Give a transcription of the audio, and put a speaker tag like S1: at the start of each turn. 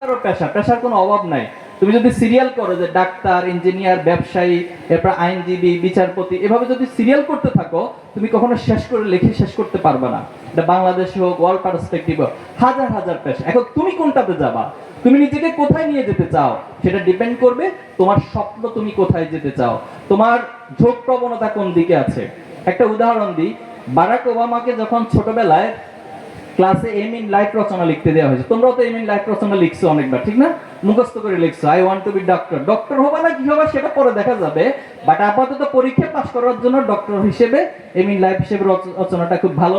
S1: পেশার কোনো অভাব নাই। তুমি যদি সিরিয়াল করো যে ডাক্তার, ইঞ্জিনিয়ার, ব্যবসায়ী, এরপর আইনজীবী, বিচারপতি, এভাবে যদি সিরিয়াল করতে থাকো, তুমি কখনো লিখে শেষ করতে পারবে না। এটা বাংলাদেশে হোক, ওয়ার্ল্ড পার্সপেক্টিভ হোক, হাজার হাজার পেশা। এখন তুমি কোনটাতে যাবা, তুমি নিজেকে কোথায় নিয়ে যেতে চাও, সেটা ডিপেন্ড করবে তোমার স্বপ্ন, তুমি কোথায় যেতে চাও, তোমার ঝোঁক প্রবণতা কোন দিকে আছে। একটা উদাহরণ দিই, বারাক ওবামাকে যখন ছোটবেলায় ক্লাসে এম ইন লাইফ রচনা লিখতে দেওয়া হয়েছে, তোমরাও তো এম ইন লাইফ রচনা লিখছো অনেকবার, ঠিক না? মুখস্থ করে লিখছো, I want to be doctor. Doctor হবে না কি হবে সেটা পরে দেখা যাবে, বাট আপাতত পরীক্ষা পাস করার জন্য ডক্টর হিসেবে এম ইন লাইফ হিসেবে রচনাটা খুব ভালো।